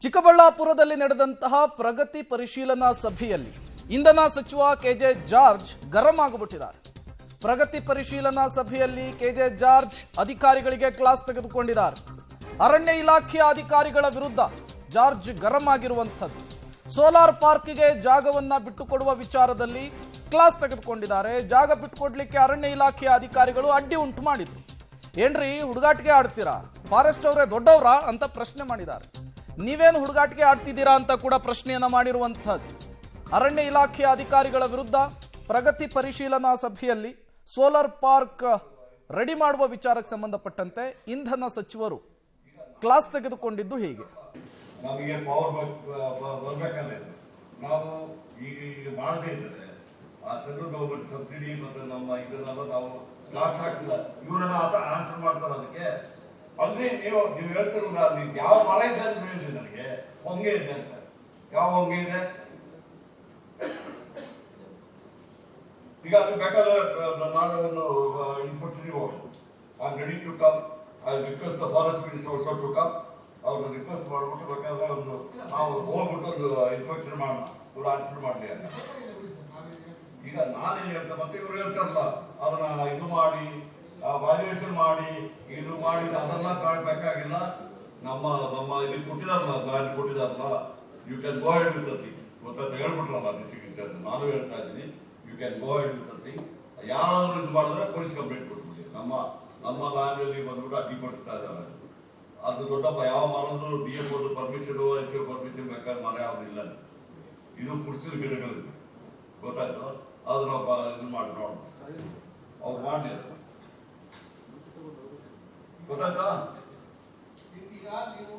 ಚಿಕ್ಕಬಳ್ಳಾಪುರದಲ್ಲಿ ನಡೆದಂತಹ ಪ್ರಗತಿ ಪರಿಶೀಲನಾ ಸಭೆಯಲ್ಲಿ ಇಂಧನ ಸಚಿವ ಕೆಜೆ ಜಾರ್ಜ್ ಗರಂ ಆಗಿಬಿಟ್ಟಿದ್ದಾರೆ. ಪ್ರಗತಿ ಪರಿಶೀಲನಾ ಸಭೆಯಲ್ಲಿ ಕೆಜೆ ಜಾರ್ಜ್ ಅಧಿಕಾರಿಗಳಿಗೆ ಕ್ಲಾಸ್ ತೆಗೆದುಕೊಂಡಿದ್ದಾರೆ. ಅರಣ್ಯ ಇಲಾಖೆಯ ಅಧಿಕಾರಿಗಳ ವಿರುದ್ಧ ಜಾರ್ಜ್ ಗರಂ ಆಗಿರುವಂಥದ್ದು. ಸೋಲಾರ್ ಪಾರ್ಕ್ಗೆ ಜಾಗವನ್ನ ಬಿಟ್ಟುಕೊಡುವ ವಿಚಾರದಲ್ಲಿ ಕ್ಲಾಸ್ ತೆಗೆದುಕೊಂಡಿದ್ದಾರೆ. ಜಾಗ ಬಿಟ್ಟುಕೊಡ್ಲಿಕ್ಕೆ ಅರಣ್ಯ ಇಲಾಖೆಯ ಅಧಿಕಾರಿಗಳು ಅಡ್ಡಿ ಉಂಟು ಮಾಡಿದ್ರು. ಏನ್ರಿ ಹುಡುಗಾಟಿಗೆ ಆಡ್ತೀರಾ, ಫಾರೆಸ್ಟ್ ಅವರೇ ದೊಡ್ಡವರಾ ಅಂತ ಪ್ರಶ್ನೆ ಮಾಡಿದ್ದಾರೆ. ನೀವೇನು ಹುಡುಗಾಟಿಗೆ ಆಡ್ತಿದ್ದೀರಾ ಅಂತ ಕೂಡ ಪ್ರಶ್ನೆಯನ್ನ ಮಾಡಿರುವಂಥದ್ದು. ಅರಣ್ಯ ಇಲಾಖೆಯ ಅಧಿಕಾರಿಗಳ ವಿರುದ್ಧ ಪ್ರಗತಿ ಪರಿಶೀಲನಾ ಸಭೆಯಲ್ಲಿ ಸೋಲಾರ್ ಪಾರ್ಕ್ ರೆಡಿ ಮಾಡುವ ವಿಚಾರಕ್ಕೆ ಸಂಬಂಧಪಟ್ಟಂತೆ ಇಂಧನ ಸಚಿವರು ಕ್ಲಾಸ್ ತೆಗೆದುಕೊಂಡಿದ್ದು ಹೀಗೆ. ನಮಗೆ ಪವರ್ ಬರ್ಬೇಕಂದ್ರೆ ನಾವು ಈಗ ಮಾಡದೇ ಇದ್ದರೆ ಆ ಸೆಂಟ್ರಲ್ ಗವರ್ಮೆಂಟ್ ಸಬ್ಸಿಡಿ ಮತ್ತು ನಮ್ಮ ಇದನ್ನೆಲ್ಲ ನಾವು ಕ್ಲಾಸ್ ಹಾಕಿಲ್ಲ. ಇವರೆಲ್ಲ ಆನ್ಸರ್ ಮಾಡ್ತಾರೆ ಅದಕ್ಕೆ. ಅಲ್ಲಿ ನೀವು ಹೇಳ್ತಿರಲ್ಲ, ನೀವು ಯಾವ ಮರ ಇದೆ ಅಂತ ಹೇಳಿದ್ರಿ ನನಗೆ. ಹೊಂಗೆ ಇದೆ ಅಂತ. ಯಾವ ಹೊಂಗೆ ಇದೆ? ಈಗ ಅದು ಬೇಕಾದ್ರೆ ನಾನು ಒಂದು ಇನ್ಸ್ಪೆಕ್ಷನ್ಗೆ ಹೋಗೋದು. I am ready to come. I request the forest minister also to come. ಅವ್ರನ್ನ ರಿಕ್ವೆಸ್ಟ್ ಮಾಡ್ಬಿಟ್ಟು ಬೇಕಾದ್ರೆ ಒಂದು ನಾವು ಹೋಗ್ಬಿಟ್ಟು ಒಂದು ಇನ್ಸ್ಪೆಕ್ಷನ್ ಮಾಡೋಣ, ಇವ್ರು ಆನ್ಸರ್ ಮಾಡಲಿ ಅಂತ. ಈಗ ನಾನೇನು ಹೇಳ್ತೇನೆ, ಮತ್ತೆ ಇವ್ರು ಹೇಳ್ತಾರಲ್ಲ ಅದನ್ನ ಇದು ಮಾಡಿ ವ್ಯಾಲ್ಯೂಯೇಷನ್ ಮಾಡಿ ಇದು ಮಾಡಿ ಅದೆಲ್ಲ ಕಾಣಬೇಕಾಗಿಲ್ಲ. ನಮ್ಮ ಇದಕ್ಕೆ ಕೊಟ್ಟಿದಾರಲ್ಲ, ಲ್ಯಾಂಡ್ ಕೊಟ್ಟಿದಾರಲ್ಲ, you can go ahead with the things. ಗೊತ್ತಾಯ್ತು, ಹೇಳ್ಬಿಟ್ರಲ್ಲ ಡಿಸ್ಟ್ರಿಕ್ಟ್ ಇಂಚಾರ್ಜ್. ನಾನು ಹೇಳ್ತಾ ಇದ್ದೀನಿ, you can go ahead with the thing. ಯಾರಾದ್ರೂ ಇದು ಮಾಡಿದ್ರೆ ಪೊಲೀಸ್ ಕಂಪ್ಲೇಂಟ್ ಕೊಟ್ಬಿಡಿ. ನಮ್ಮ ಲ್ಯಾಂಡ್ ಅಲ್ಲಿ ಬಂದ್ಬಿಟ್ಟು ಅಡ್ಡಿಪಡಿಸ್ತಾ ಇದ್ದಾರೆ. ಅದು ದೊಡ್ಡಪ್ಪ ಯಾವ ಮರದ್ದು DFO ಪರ್ಮಿಷನ್ SO ಪರ್ಮಿಷನ್ ಬೇಕಾದ ಮರ ಯಾವ್ದು ಇಲ್ಲ. ಇದು ಕುರ್ಚಿದ ಗಿಡಗಳಿವೆ, ಗೊತ್ತಾಯ್ತು. ಅದನ್ನ ಇದು ಮಾಡಿ ನೋಡೋಣ, ಅವ್ರು ಮಾಡಿದ್ರು, ಗೊತ್ತಾಯ್ತಾ. ಈಗ ನೀವು